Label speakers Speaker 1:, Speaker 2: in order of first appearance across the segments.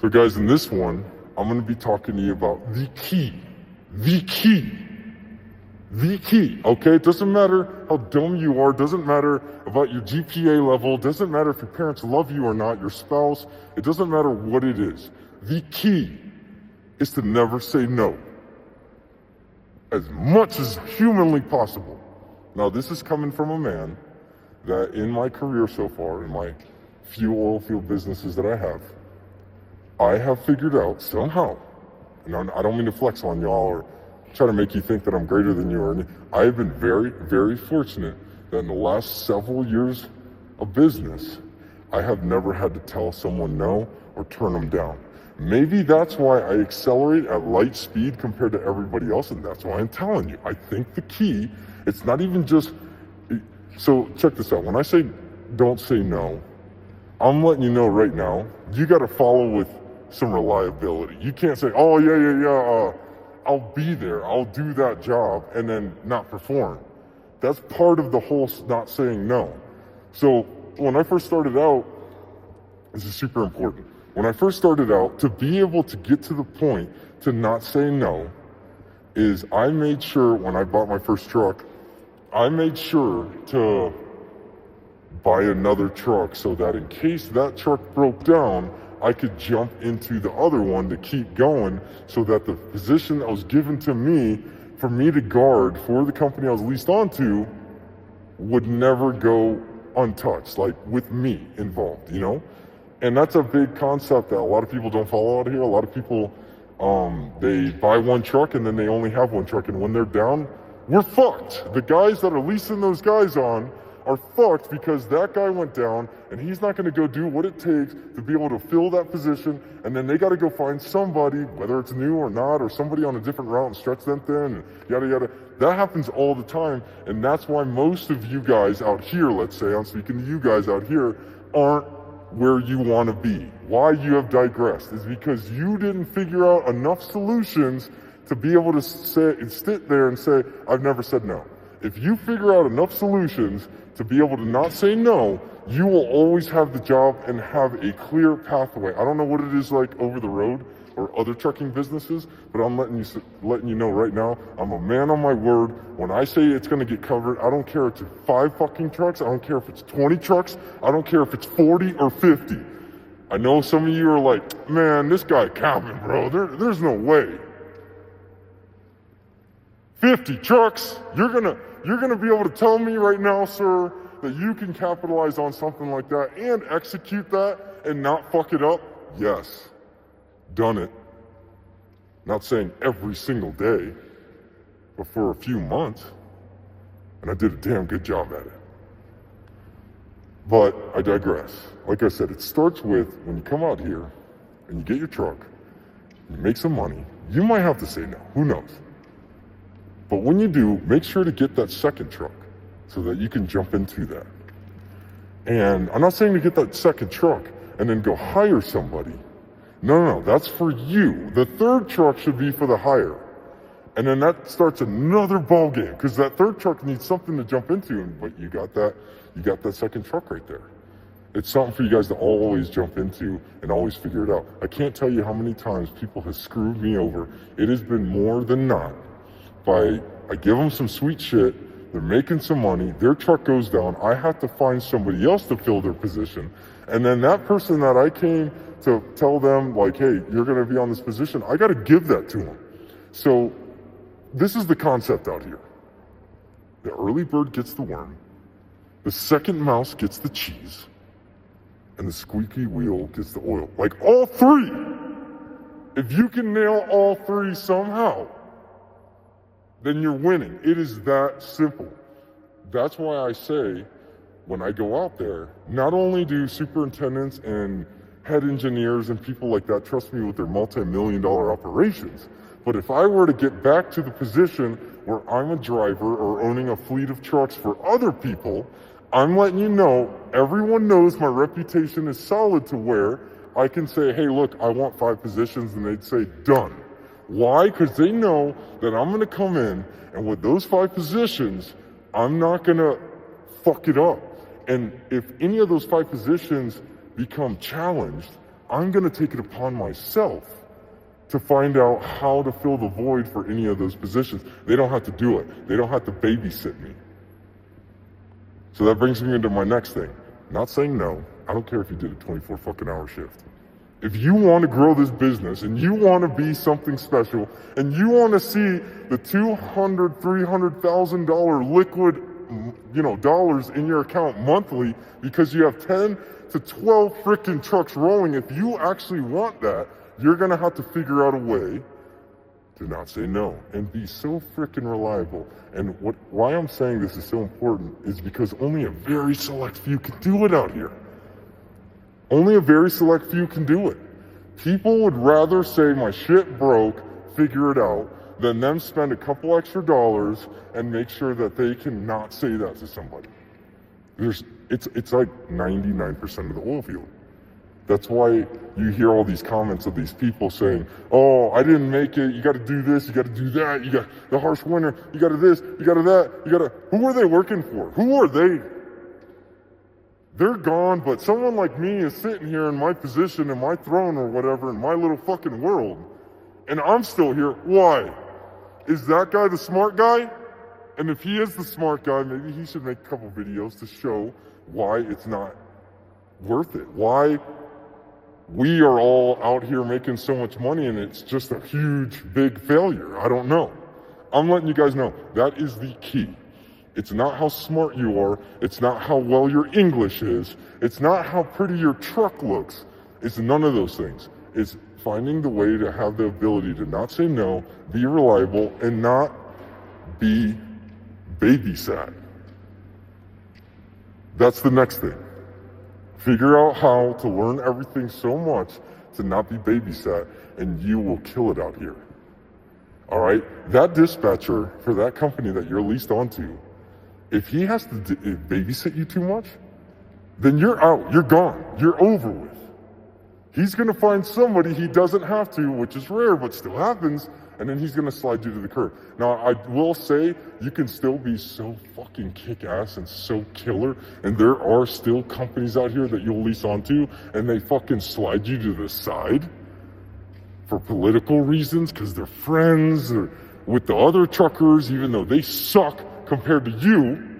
Speaker 1: So guys, in this one, I'm gonna be talking to you about the key, okay? It doesn't matter how dumb you are, doesn't matter about your GPA level, doesn't matter if your parents love you or not, your spouse, it doesn't matter what it is. The key is to never say no, as much as humanly possible. Now, this is coming from a man that in my career so far, in my few oil field businesses that I have figured out somehow, and I don't mean to flex on y'all or try to make you think that I'm greater than you or anything. I have been very, very fortunate that in the last several years of business, I have never had to tell someone no or turn them down. Maybe that's why I accelerate at light speed compared to everybody else, and that's why I'm telling you. I think the key, it's not even just, so check this out. When I say don't say no, I'm letting you know right now, you gotta follow with some reliability. You can't say, oh yeah, I'll be there, I'll do that job, and then not perform. That's part of the whole not saying no. So when I first started out, this is super important. When I first started out, to be able to get to the point to not say no, is I made sure when I bought my first truck, I made sure to buy another truck so that in case that truck broke down, I could jump into the other one to keep going so that the position that was given to me for me to guard for the company I was leased onto would never go untouched, like with me involved, you know? And that's a big concept that a lot of people don't follow out here. A lot of people, they buy one truck and then they only have one truck, and when they're down, we're fucked. The guys that are leasing those guys on are fucked because that guy went down and he's not gonna go do what it takes to be able to fill that position, and then they gotta go find somebody, whether it's new or not, or somebody on a different route and stretch them thin, and yada yada. That happens all the time, and that's why most of you guys out here, let's say, I'm speaking to you guys out here, aren't where you wanna be. Why you have digressed is because you didn't figure out enough solutions to be able to sit there and say, I've never said no. If you figure out enough solutions to be able to not say no, you will always have the job and have a clear pathway. I don't know what it is like over the road or other trucking businesses, but I'm letting you know right now, I'm a man on my word. When I say it's gonna get covered, I don't care if it's 5 fucking trucks, I don't care if it's 20 trucks, I don't care if it's 40 or 50. I know some of you are like, man, this guy Calvin, bro, there's no way. 50 trucks, you're gonna be able to tell me right now, sir, that you can capitalize on something like that and execute that and not fuck it up? Yes, done it. Not saying every single day, but for a few months, and I did a damn good job at it. But I digress. Like I said, it starts with when you come out here and you get your truck, you make some money, you might have to say no, who knows? But when you do, make sure to get that second truck so that you can jump into that. And I'm not saying to get that second truck and then go hire somebody. No, that's for you. The third truck should be for the hire. And then that starts another ball game because that third truck needs something to jump into, but you got that second truck right there. It's something for you guys to always jump into and always figure it out. I can't tell you how many times people have screwed me over. It has been more than not. I give them some sweet shit, they're making some money, their truck goes down, I have to find somebody else to fill their position, and then that person that I came to tell them, like, hey, you're gonna be on this position, I gotta give that to them. So this is the concept out here. The early bird gets the worm, the second mouse gets the cheese, and the squeaky wheel gets the oil. Like all three! If you can nail all three somehow, then you're winning. It is that simple. That's why I say, when I go out there, not only do superintendents and head engineers and people like that trust me with their multi-million-dollar operations, but if I were to get back to the position where I'm a driver or owning a fleet of trucks for other people, I'm letting you know, everyone knows my reputation is solid to where I can say, hey, look, I want 5 positions, and they'd say, done. Why? Because they know that I'm gonna come in, and with those 5 positions, I'm not gonna fuck it up. And if any of those 5 positions become challenged, I'm gonna take it upon myself to find out how to fill the void for any of those positions. They don't have to do it. They don't have to babysit me. So that brings me into my next thing. Not saying no. I don't care if you did a 24 fucking hour shift. If you want to grow this business and you want to be something special and you want to see the $200,000, $300,000 liquid, dollars in your account monthly because you have 10 to 12 freaking trucks rolling, if you actually want that, you're going to have to figure out a way to not say no and be so freaking reliable. And why I'm saying this is so important is because only a very select few can do it out here. Only a very select few can do it. People would rather say my shit broke, figure it out, than them spend a couple extra dollars and make sure that they can not say that to somebody. It's like 99% of the oil field. That's why you hear all these comments of these people saying, oh, I didn't make it, you gotta do this, you gotta do that, you got the harsh winter, you gotta this, you gotta that, who are they working for? Who are they? They're gone, but someone like me is sitting here in my position, in my throne or whatever, in my little fucking world, and I'm still here. Why? Is that guy the smart guy? And if he is the smart guy, maybe he should make a couple videos to show why it's not worth it. Why we are all out here making so much money and it's just a huge, big failure. I don't know. I'm letting you guys know that is the key. It's not how smart you are. It's not how well your English is. It's not how pretty your truck looks. It's none of those things. It's finding the way to have the ability to not say no, be reliable, and not be babysat. That's the next thing. Figure out how to learn everything so much to not be babysat, and you will kill it out here. All right? That dispatcher for that company that you're leased onto, if he has to babysit you too much, then you're out, you're gone, you're over with. He's gonna find somebody he doesn't have to, which is rare, but still happens, and then he's gonna slide you to the curb. Now, I will say, you can still be so fucking kick-ass and so killer, and there are still companies out here that you'll lease onto, and they fucking slide you to the side for political reasons, because they're friends or with the other truckers, even though they suck compared to you,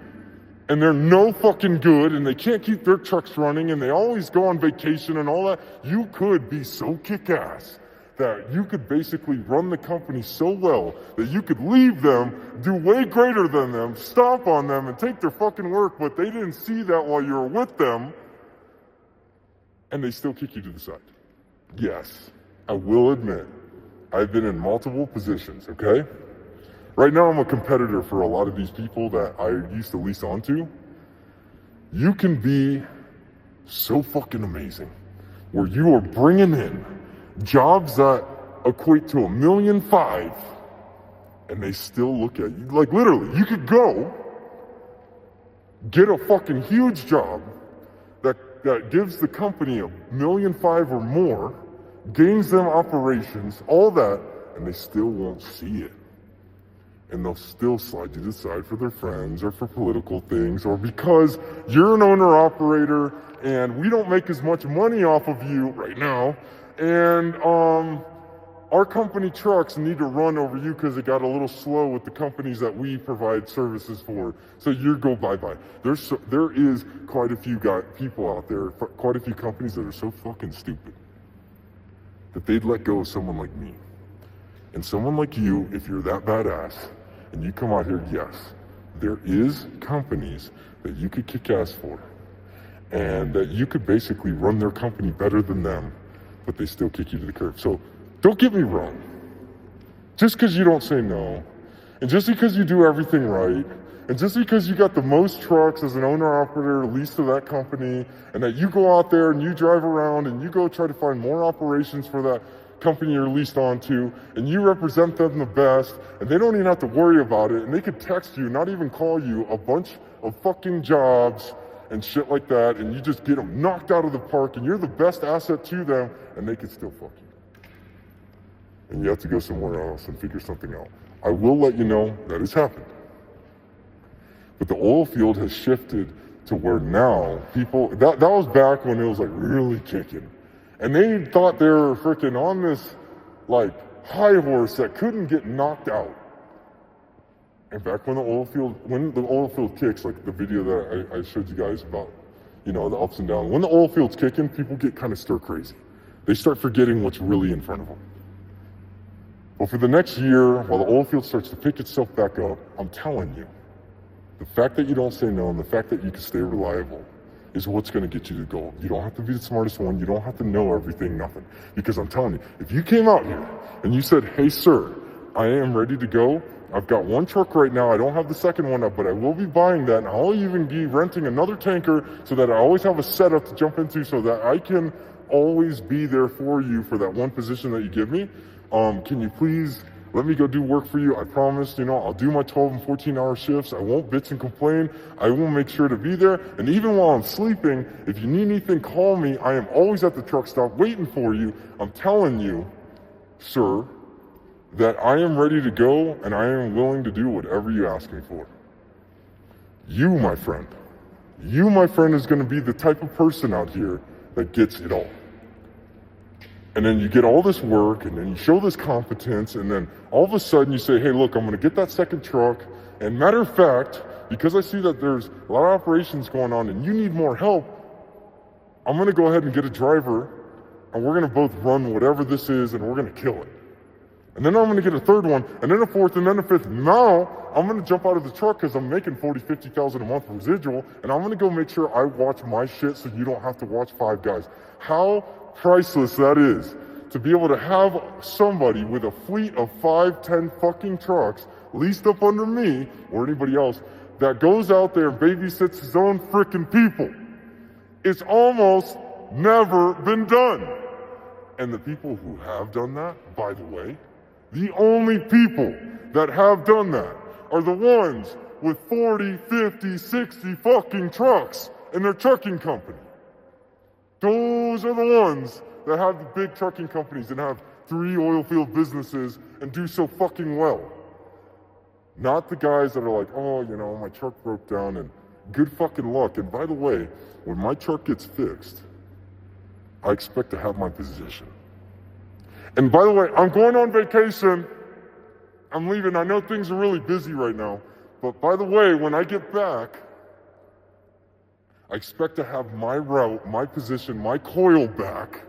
Speaker 1: and they're no fucking good, and they can't keep their trucks running, and they always go on vacation and all that. You could be so kick-ass that you could basically run the company so well that you could leave them, do way greater than them, stomp on them, and take their fucking work, but they didn't see that while you were with them, and they still kick you to the side. Yes, I will admit, I've been in multiple positions, okay? Right now, I'm a competitor for a lot of these people that I used to lease onto. You can be so fucking amazing, where you are bringing in jobs that equate to $1.5 million, and they still look at you. Like literally, you could go get a fucking huge job that gives the company $1.5 million or more, gains them operations, all that, and they still won't see it. And they'll still slide you to the side for their friends or for political things or because you're an owner-operator and we don't make as much money off of you right now, and our company trucks need to run over you because it got a little slow with the companies that we provide services for. So you go bye-bye. There is quite a few people out there, quite a few companies that are so fucking stupid that they'd let go of someone like me. And someone like you, if you're that badass, and you come out here, yes, there is companies that you could kick ass for, and that you could basically run their company better than them, but they still kick you to the curb. So don't get me wrong. Just because you don't say no, and just because you do everything right, and just because you got the most trucks as an owner-operator leased to that company, and that you go out there and you drive around and you go try to find more operations for that company you're leased onto, and you represent them the best, and they don't even have to worry about it, and they could text you, not even call you, a bunch of fucking jobs and shit like that, and you just get them knocked out of the park, and you're the best asset to them, and they could still fuck you. And you have to go somewhere else and figure something out. I will let you know that has happened. But the oil field has shifted to where now people, that was back when it was like really kicking. And they thought they were freaking on this like high horse that couldn't get knocked out. And back when the oil field kicks, like the video that I showed you guys about, you know, the ups and downs. When the oil field's kicking, people get kind of stir crazy. They start forgetting what's really in front of them. But for the next year, while the oil field starts to pick itself back up, I'm telling you, the fact that you don't say no and the fact that you can stay reliable is what's going to get you to gold. You don't have to be the smartest one. You don't have to know everything, nothing. Because I'm telling you, if you came out here and you said, hey, sir, I am ready to go. I've got one truck right now. I don't have the second one up, but I will be buying that. And I'll even be renting another tanker so that I always have a setup to jump into so that I can always be there for you for that one position that you give me. Can you please let me go do work for you? I promise, you know, I'll do my 12 and 14-hour shifts. I won't bitch and complain. I will make sure to be there. And even while I'm sleeping, if you need anything, call me. I am always at the truck stop waiting for you. I'm telling you, sir, that I am ready to go and I am willing to do whatever you ask me for. You, my friend, is going to be the type of person out here that gets it all. And then you get all this work and then you show this competence and then all of a sudden you say, hey, look, I'm going to get that second truck. And matter of fact, because I see that there's a lot of operations going on and you need more help, I'm going to go ahead and get a driver and we're going to both run whatever this is and we're going to kill it. And then I'm going to get a third one, and then a fourth, and then a fifth. Now, I'm going to jump out of the truck because I'm making $40,000, $50,000 a month residual, and I'm going to go make sure I watch my shit so you don't have to watch 5 guys. How priceless that is to be able to have somebody with a fleet of 5, 10 fucking trucks leased up under me or anybody else that goes out there and babysits his own freaking people. It's almost never been done. And the people who have done that, by the way, the only people that have done that are the ones with 40, 50, 60 fucking trucks in their trucking company. Those are the ones that have the big trucking companies and have 3 oil field businesses and do so fucking well. Not the guys that are like, oh, you know, my truck broke down and good fucking luck. And by the way, when my truck gets fixed, I expect to have my position. And by the way, I'm going on vacation. I'm leaving. I know things are really busy right now. But by the way, when I get back, I expect to have my route, my position, my coil back.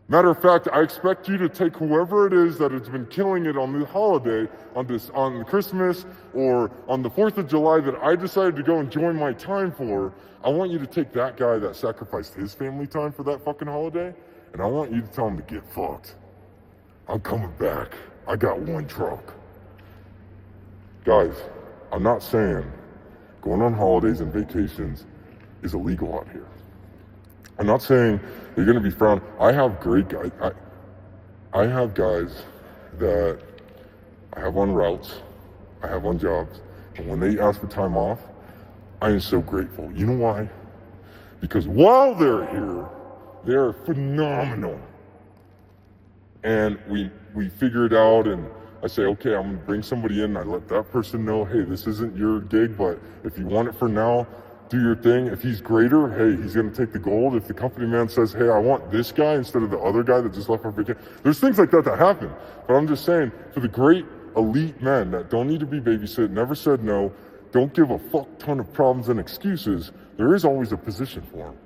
Speaker 1: Matter of fact, I expect you to take whoever it is that has been killing it on the holiday, on Christmas or on the 4th of July that I decided to go and join my time for. I want you to take that guy that sacrificed his family time for that fucking holiday, and I want you to tell him to get fucked. I'm coming back. I got one truck. Guys, I'm not saying going on holidays and vacations is illegal out here. I'm not saying you're going to be frowned. I have great guys. I have guys that I have on routes, I have on jobs, and when they ask for time off, I am so grateful. You know why? Because while they're here, they're phenomenal. And we figure it out, and I say, okay, I'm going to bring somebody in, and I let that person know, hey, this isn't your gig, but if you want it for now, do your thing. If he's greater, hey, he's going to take the gold. If the company man says, hey, I want this guy instead of the other guy that just left for vacation. There's things like that that happen. But I'm just saying, for the great elite men that don't need to be babysit, never said no, don't give a fuck ton of problems and excuses, there is always a position for them.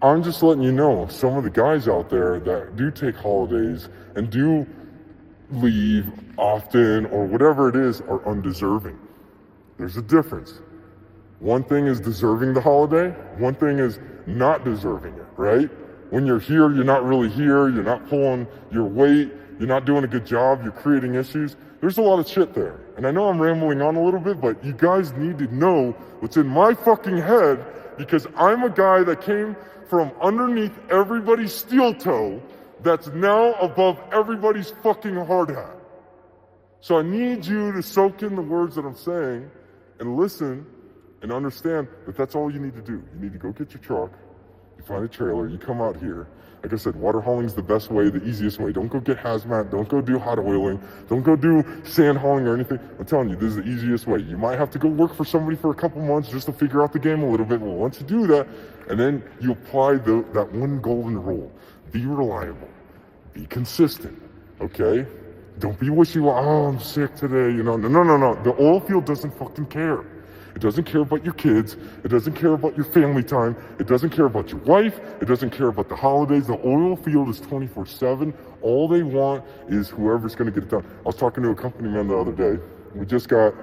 Speaker 1: I'm just letting you know, some of the guys out there that do take holidays and do leave often or whatever it is are undeserving. There's a difference. One thing is deserving the holiday, one thing is not deserving it, right? When you're here, you're not really here, you're not pulling your weight, you're not doing a good job, you're creating issues. There's a lot of shit there. And I know I'm rambling on a little bit, but you guys need to know what's in my fucking head, because I'm a guy that came from underneath everybody's steel toe that's now above everybody's fucking hard hat. So I need you to soak in the words that I'm saying and listen and understand that that's all you need to do. You need to go get your truck. You find a trailer, you come out here. Like I said, water hauling's the best way, the easiest way. Don't go get hazmat, don't go do hot oiling, don't go do sand hauling or anything. I'm telling you, this is the easiest way. You might have to go work for somebody for a couple months just to figure out the game a little bit. Well, once you do that, and then you apply that one golden rule. Be reliable, be consistent, okay? Don't be wishy-washy, oh, I'm sick today, you know. No. The oil field doesn't fucking care. It doesn't care about your kids. It doesn't care about your family time. It doesn't care about your wife. It doesn't care about the holidays. The oil field is 24/7. All they want is whoever's going to get it done. I was talking to a company man the other day. We just got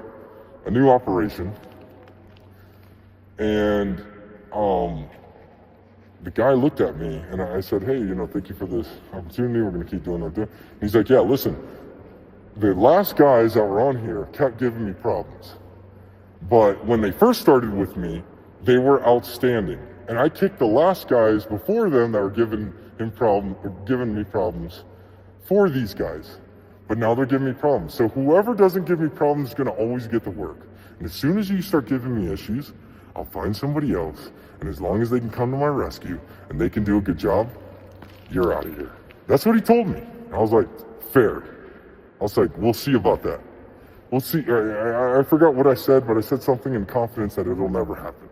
Speaker 1: a new operation. And the guy looked at me and I said, hey, you know, thank you for this opportunity. We're going to keep doing what we're doing. He's like, yeah, listen, the last guys that were on here kept giving me problems. But when they first started with me, they were outstanding. And I kicked the last guys before them that were giving me problems for these guys. But now they're giving me problems. So whoever doesn't give me problems is gonna always get the work. And as soon as you start giving me issues, I'll find somebody else. And as long as they can come to my rescue and they can do a good job, you're out of here. That's what he told me. I was like, fair. I was like, we'll see about that. We'll see. I forgot what I said, but I said something in confidence that it'll never happen.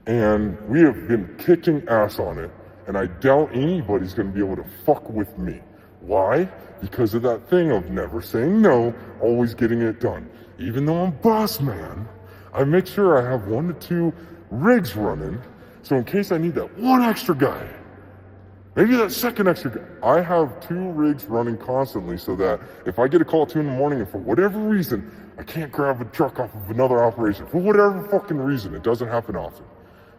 Speaker 1: And we have been kicking ass on it, and I doubt anybody's going to be able to fuck with me. Why? Because of that thing of never saying no, always getting it done. Even though I'm boss man, I make sure I have 1 to 2 rigs running, so in case I need that one extra guy, maybe that second extra guy, I have 2 rigs running constantly so that if I get a call at 2 in the morning and for whatever reason, I can't grab a truck off of another operation, for whatever fucking reason, it doesn't happen often,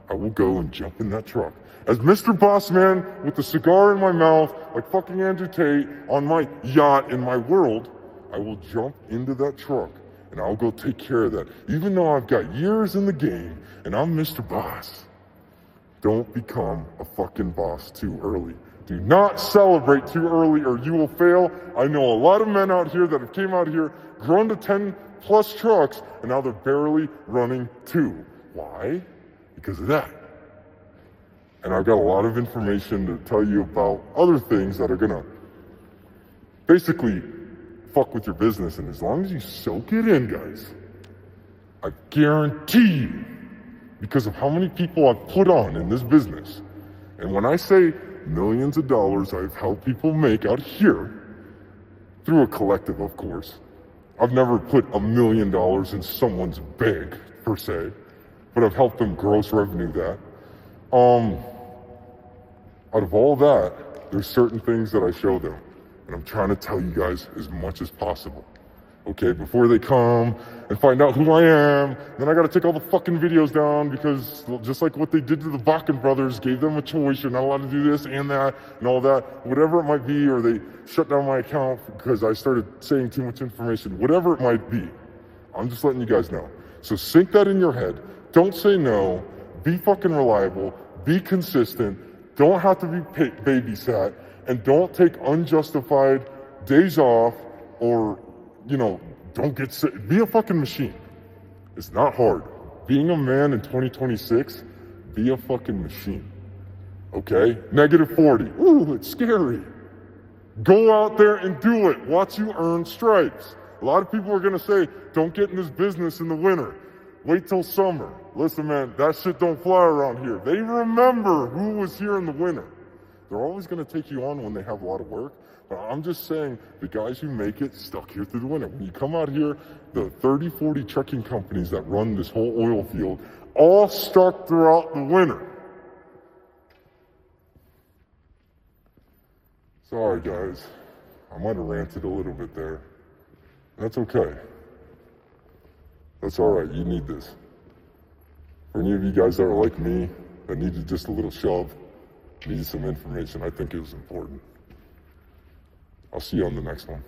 Speaker 1: I will go and jump in that truck. As Mr. Bossman with the cigar in my mouth, like fucking Andrew Tate on my yacht in my world, I will jump into that truck and I'll go take care of that. Even though I've got years in the game and I'm Mr. Boss. Don't become a fucking boss too early. Do not celebrate too early or you will fail. I know a lot of men out here that have came out here, grown to 10 plus trucks, and now they're barely running 2. Why? Because of that. And I've got a lot of information to tell you about other things that are gonna basically fuck with your business. And as long as you soak it in, guys, I guarantee you, because of how many people I've put on in this business. And when I say millions of dollars I've helped people make out here, through a collective, of course. I've never put $1 million in someone's bank, per se, but I've helped them gross revenue that. Out of all that, there's certain things that I show them. And I'm trying to tell you guys as much as possible. Okay, before they come and find out who I am, then I gotta take all the fucking videos down because just like what they did to the Bakken brothers, gave them a choice, you're not allowed to do this and that and all that, whatever it might be, or they shut down my account because I started saying too much information, whatever it might be. I'm just letting you guys know. So sink that in your head. Don't say no, be fucking reliable, be consistent, don't have to be babysat, and don't take unjustified days off or don't get sick. Be a fucking machine. It's not hard. Being a man in 2026, be a fucking machine. Okay? -40. Ooh, it's scary. Go out there and do it. Watch you earn stripes. A lot of people are gonna say, don't get in this business in the winter. Wait till summer. Listen, man, that shit don't fly around here. They remember who was here in the winter. They're always gonna take you on when they have a lot of work. But I'm just saying, the guys who make it stuck here through the winter. When you come out here, the 30, 40 trucking companies that run this whole oil field, all stuck throughout the winter. Sorry guys, I might have ranted a little bit there. That's okay. That's all right, you need this. For any of you guys that are like me, that needed just a little shove, needed some information, I think it was important. I'll see you on the next one.